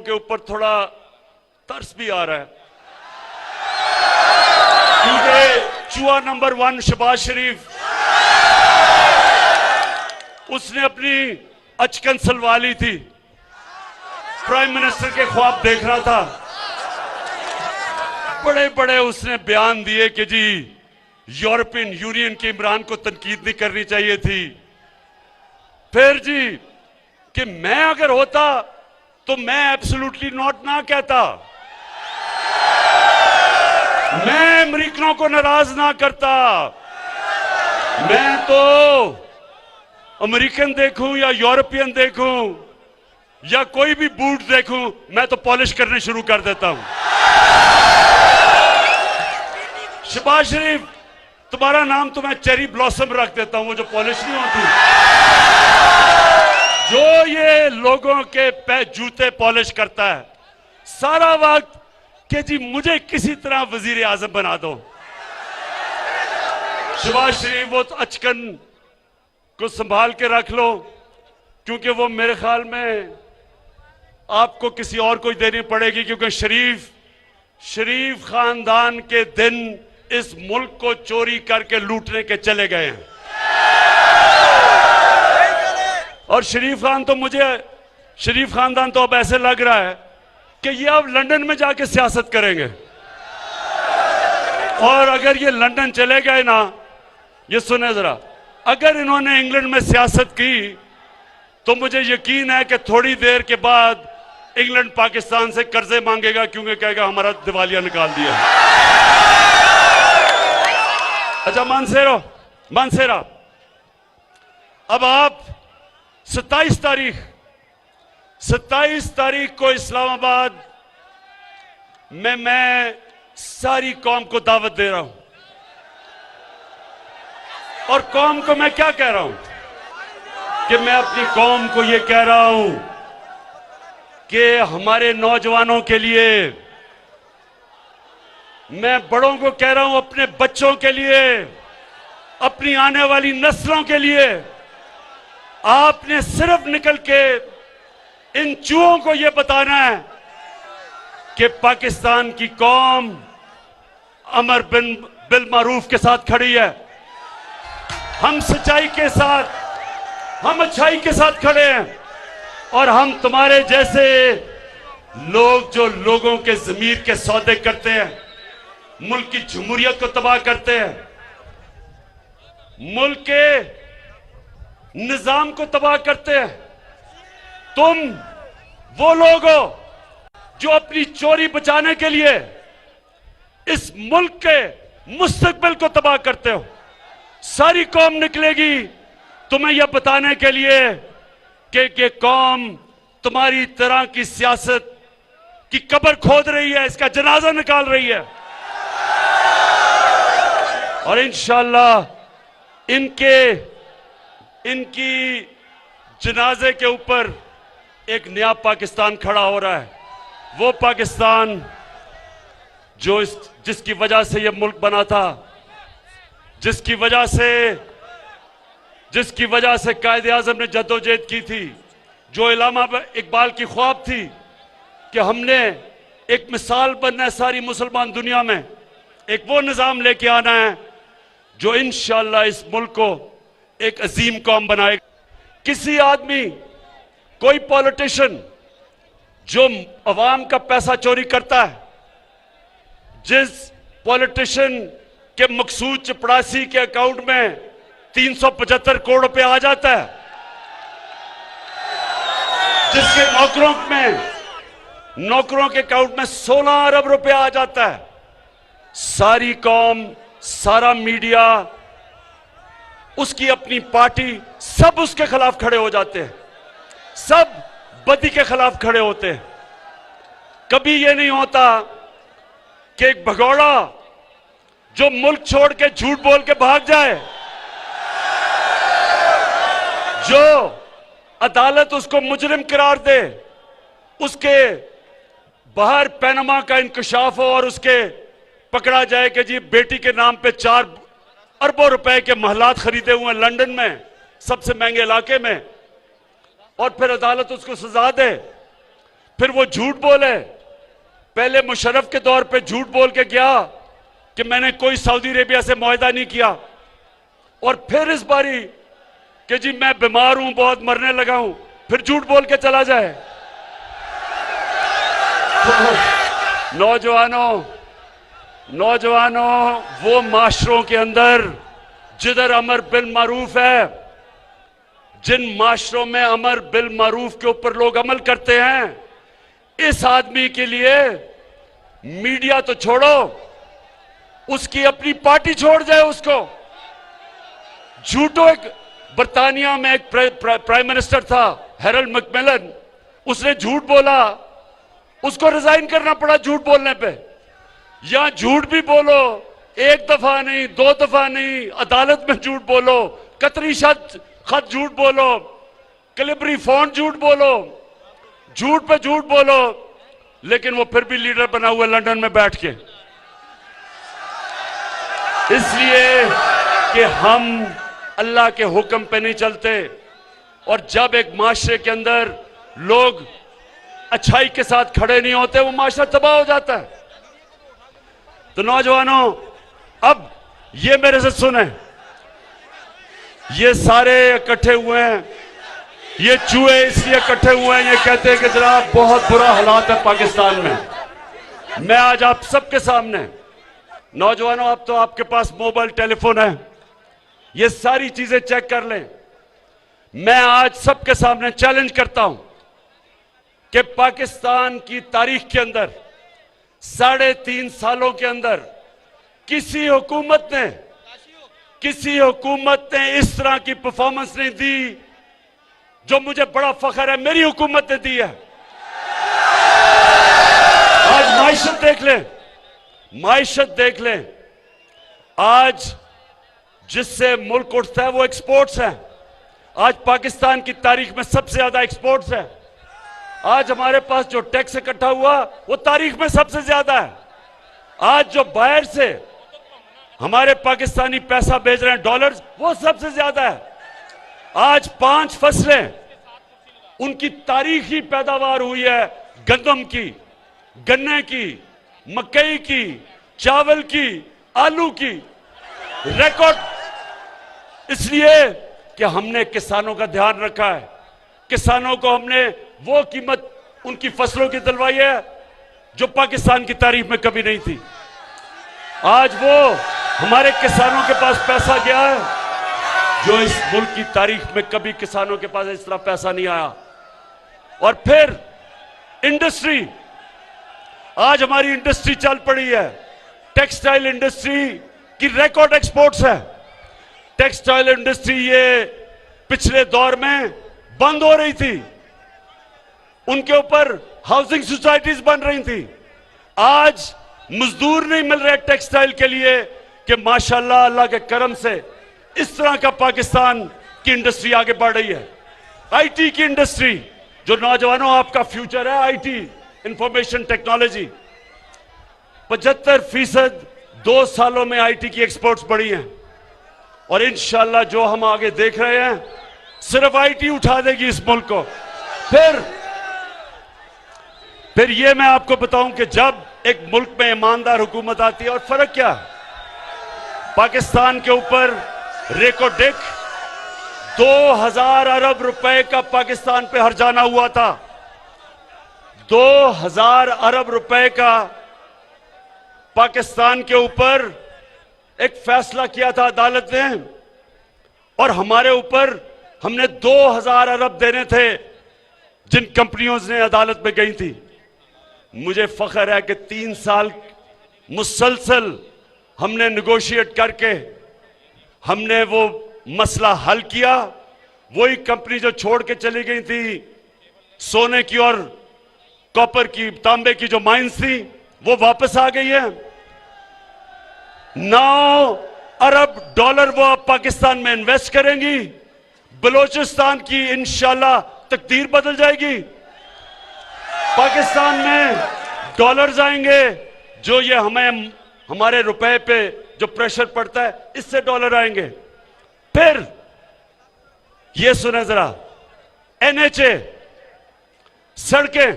के ऊपर थोड़ा तरस भी आ रहा है, क्योंकि चूहा नंबर 1 शहबाज शरीफ, उसने अपनी अचकन सलवा ली थी, प्राइम मिनिस्टर के ख्वाब देख रहा था, बड़े बड़े उसने बयान दिए कि जी यूरोपियन यूनियन के इमरान को तनकीद नहीं करनी चाहिए थी। फिर जी कि मैं अगर होता तो मैं एब्सोल्युटली नॉट ना कहता, मैं अमेरिकनों को नाराज ना करता। मैं तो अमेरिकन देखूं या यूरोपियन देखूं या कोई भी बूट देखूं, मैं तो पॉलिश करने शुरू कर देता हूं। शहबाज शरीफ, तुम्हारा नाम तो मैं चेरी ब्लॉसम रख देता हूं, वो जो पॉलिश नहीं होती, जो ये लोगों के जूते पॉलिश करता है सारा वक्त कि जी मुझे किसी तरह वजीर आजम बना दो। शहबाज शरीफ, वो तो अचकन को संभाल के रख लो, क्योंकि वो मेरे ख्याल में आपको किसी और को देनी पड़ेगी, क्योंकि शरीफ खानदान के दिन इस मुल्क को चोरी करके लूटने के चले गए हैं। और शरीफ खानदान तो अब ऐसे लग रहा है कि ये अब लंदन में जाके सियासत करेंगे। और अगर ये लंदन चले गए ना, ये सुने जरा, अगर इन्होंने इंग्लैंड में सियासत की तो मुझे यकीन है कि थोड़ी देर के बाद इंग्लैंड पाकिस्तान से कर्जे मांगेगा, क्योंकि कहेगा हमारा दिवालिया निकाल दिया। अच्छा मानसेरा, अब आप 27 तारीख को इस्लामाबाद में मैं सारी कौम को दावत दे रहा हूं, और कौम को मैं क्या कह रहा हूं कि मैं अपनी कौम को यह कह रहा हूं कि हमारे नौजवानों के लिए, मैं बड़ों को कह रहा हूं अपने बच्चों के लिए, अपनी आने वाली नस्लों के लिए, आपने सिर्फ निकल के इन चूहों को यह बताना है कि पाकिस्तान की कौम अमर बिल मारूफ के साथ खड़ी है। हम सच्चाई के साथ, हम अच्छाई के साथ खड़े हैं, और हम तुम्हारे जैसे लोग जो लोगों के ज़मीर के सौदे करते हैं, मुल्क की जमहूरियत को तबाह करते हैं, मुल्क के निजाम को तबाह करते हैं, तुम वो लोग हो जो अपनी चोरी बचाने के लिए इस मुल्क के मुस्तकबिल को तबाह करते हो। सारी कौम निकलेगी तुम्हें यह बताने के लिए कि कौम तुम्हारी तरह की सियासत की कब्र खोद रही है, इसका जनाजा निकाल रही है। और इंशाअल्लाह इनकी जनाजे के ऊपर एक नया पाकिस्तान खड़ा हो रहा है। वो पाकिस्तान जिसकी वजह से यह मुल्क बना था, जिसकी वजह से कायदे आजम ने जद्दोजहद की थी, जो इल्लामा इकबाल की ख्वाब थी कि हमने एक मिसाल बनना है सारी मुसलमान दुनिया में, एक वो निजाम लेके आना है जो इंशाअल्लाह इस मुल्क को एक अजीम कौम बनाएगा। किसी आदमी, कोई पॉलिटिशियन जो अवाम का पैसा चोरी करता है, जिस पॉलिटिशियन के मकसूद चपड़ासी के अकाउंट में 375 करोड़ रुपए आ जाता है, जिसके नौकरों के अकाउंट में 16 अरब रुपए आ जाता है, सारी कौम, सारा मीडिया, उसकी अपनी पार्टी, सब उसके खिलाफ खड़े हो जाते हैं, सब बदी के खिलाफ खड़े होते हैं। कभी यह नहीं होता कि एक भगौड़ा जो मुल्क छोड़ के झूठ बोल के भाग जाए, जो अदालत उसको मुजरिम करार दे, उसके बाहर पैनमा का इंकशाफ हो और उसके पकड़ा जाए कि जी बेटी के नाम पे 4 अरबों रुपए के महलात खरीदे हुए लंदन में, सबसे महंगे इलाके में, और फिर अदालत उसको सजा दे, फिर वो झूठ बोले। पहले मुशर्रफ के दौर पे झूठ बोल के गया कि मैंने कोई सऊदी अरेबिया से मुआहदा नहीं किया, और फिर इस बारी कि जी मैं बीमार हूं, बहुत मरने लगा हूं, फिर झूठ बोल के चला जाए। तो नौजवानों, वो माशरों के अंदर जिधर अमर बिल मारूफ है, जिन माशरों में अमर बिल मारूफ के ऊपर लोग अमल करते हैं, इस आदमी के लिए मीडिया तो छोड़ो, उसकी अपनी पार्टी छोड़ जाए उसको। झूठो, एक बर्तानिया में एक प्राइम मिनिस्टर था हैरोल्ड मैकमिलन, उसने झूठ बोला, उसको रिजाइन करना पड़ा झूठ बोलने पे। यहां झूठ भी बोलो, एक दफा नहीं, दो दफा नहीं, अदालत में झूठ बोलो, कतरी खत झूठ बोलो, कैलिब्री फॉन्ट झूठ बोलो, झूठ पे झूठ बोलो, लेकिन वो फिर भी लीडर बना हुआ लंदन में बैठ के। इसलिए कि हम अल्लाह के हुक्म पे नहीं चलते, और जब एक माशरे के अंदर लोग अच्छाई के साथ खड़े नहीं होते, वो माशरा तबाह हो जाता है। तो नौजवानों, अब ये मेरे से सुने, ये सारे इकट्ठे हुए हैं, ये चूहे इसलिए इकट्ठे हुए हैं, ये कहते हैं कि जनाब बहुत बुरा हालात है पाकिस्तान में। मैं आज आप सबके सामने, नौजवानों, अब तो आपके पास मोबाइल टेलीफोन है, ये सारी चीजें चेक कर लें। मैं आज सबके सामने चैलेंज करता हूं कि पाकिस्तान की तारीख के अंदर 3.5 सालों के अंदर किसी हुकूमत ने इस तरह की परफॉर्मेंस नहीं दी जो मुझे बड़ा फख्र है मेरी हुकूमत ने दी है। आज माइशत देख लें, आज जिससे मुल्क उठता है वो एक्सपोर्ट्स है। आज पाकिस्तान की तारीख में सबसे ज्यादा एक्सपोर्ट्स है। आज हमारे पास जो टैक्स इकट्ठा हुआ वो तारीख में सबसे ज्यादा है। आज जो बाहर से हमारे पाकिस्तानी पैसा भेज रहे हैं डॉलर्स, वो सबसे ज्यादा है। आज 5 फसलें उनकी तारीखी पैदावार हुई है, गंदम की, गन्ने की, मकई की, चावल की, आलू की, रिकॉर्ड। इसलिए कि हमने किसानों का ध्यान रखा है, किसानों को हमने वो कीमत उनकी फसलों की दिलवाई है जो पाकिस्तान की तारीख में कभी नहीं थी। आज वो हमारे किसानों के पास पैसा गया है जो इस मुल्क की तारीख में कभी किसानों के पास इस तरह पैसा नहीं आया। और फिर इंडस्ट्री, आज हमारी इंडस्ट्री चल पड़ी है, टेक्सटाइल इंडस्ट्री की रिकॉर्ड एक्सपोर्ट्स है। टेक्सटाइल इंडस्ट्री ये पिछले दौर में बंद हो रही थी, उनके ऊपर हाउसिंग सोसाइटीज बन रही थी। आज मजदूर नहीं मिल रहे टेक्सटाइल के लिए कि माशाल्लाह अल्लाह के करम से इस तरह का पाकिस्तान की इंडस्ट्री आगे बढ़ रही है। आईटी की इंडस्ट्री, जो नौजवानों आपका फ्यूचर है, आईटी, इंफॉर्मेशन टेक्नोलॉजी, 75% 2 सालों में आईटी की एक्सपोर्ट्स बढ़ी हैं। और इंशाल्लाह जो हम आगे देख रहे हैं, सिर्फ आईटी उठा देगी इस मुल्क को। फिर ये मैं आपको बताऊं कि जब एक मुल्क में ईमानदार हुकूमत आती है, और फर्क क्या है, पाकिस्तान के ऊपर रेको डेक 2000 अरब रुपए का पाकिस्तान पे हर्जाना हुआ था। 2000 अरब रुपए का पाकिस्तान के ऊपर एक फैसला किया था अदालत ने, और हमारे ऊपर हमने 2000 अरब देने थे जिन कंपनियों ने अदालत में गई थी। मुझे फख्र है कि 3 साल मुसलसल हमने निगोशिएट करके हमने वो मसला हल किया। वही कंपनी जो छोड़ के चली गई थी, सोने की और कॉपर की, तांबे की जो माइंस थी, वो वापस आ गई है। 9 अरब डॉलर वो अब पाकिस्तान में इन्वेस्ट करेंगी। बलोचिस्तान की इंशाल्लाह तकदीर बदल जाएगी। पाकिस्तान में डॉलर्स आएंगे, जो ये हमारे रुपए पे जो प्रेशर पड़ता है, इससे डॉलर आएंगे। फिर ये सुने जरा, एनएचए, सड़कें,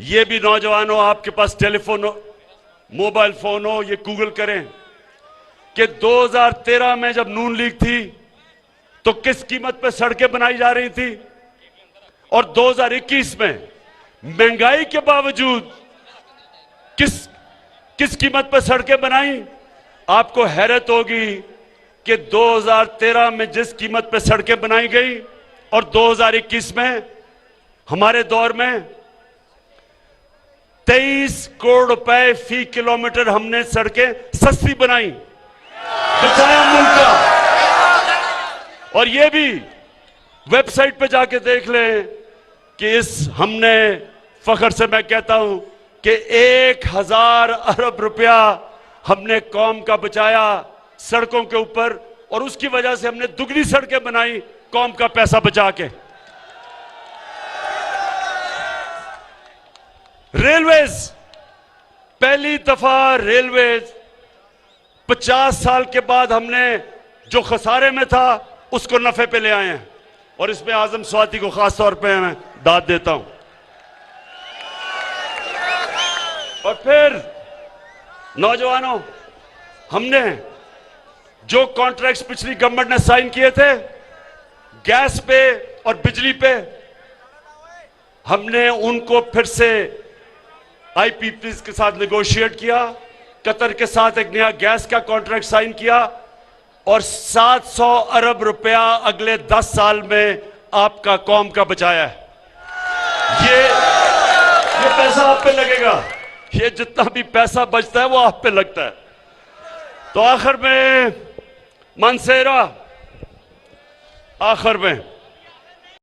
ये भी नौजवानों, आपके पास टेलीफोन हो, मोबाइल फोन हो, ये गूगल करें कि 2013 में जब नून लीग थी तो किस कीमत पे सड़कें बनाई जा रही थी, और 2021 में महंगाई के बावजूद किस कीमत पे सड़कें बनाई। आपको हैरत होगी कि 2013 में जिस कीमत पे सड़कें बनाई गई और 2021 में हमारे दौर में 23 करोड़ रुपए फी किलोमीटर हमने सड़कें सस्ती बनाई, बचाया मुल्क का। और ये भी वेबसाइट पे जाके देख लें कि हमने फख्र से मैं कहता हूं कि 1000 अरब रुपया हमने कौम का बचाया सड़कों के ऊपर, और उसकी वजह से हमने दुगनी सड़कें बनाई कौम का पैसा बचा के। रेलवेज, पहली दफा रेलवेज 50 साल के बाद हमने जो खसारे में था उसको नफे पे ले आए हैं, और इसमें आजम स्वाति को खास तौर पे मैं दाद देता हूं। और फिर नौजवानों, हमने जो कॉन्ट्रैक्ट्स पिछली गवर्नमेंट ने साइन किए थे गैस पे और बिजली पे, हमने उनको फिर से आईपीपीएस के साथ नेगोशिएट किया, कतर के साथ एक नया गैस का कॉन्ट्रैक्ट साइन किया, और 700 अरब रुपया अगले 10 साल में आपका कौम का बचाया है। ये पैसा आप पे लगेगा, ये जितना भी पैसा बचता है वो आप पे लगता है। तो आखिर में मनसेरा, आखिर में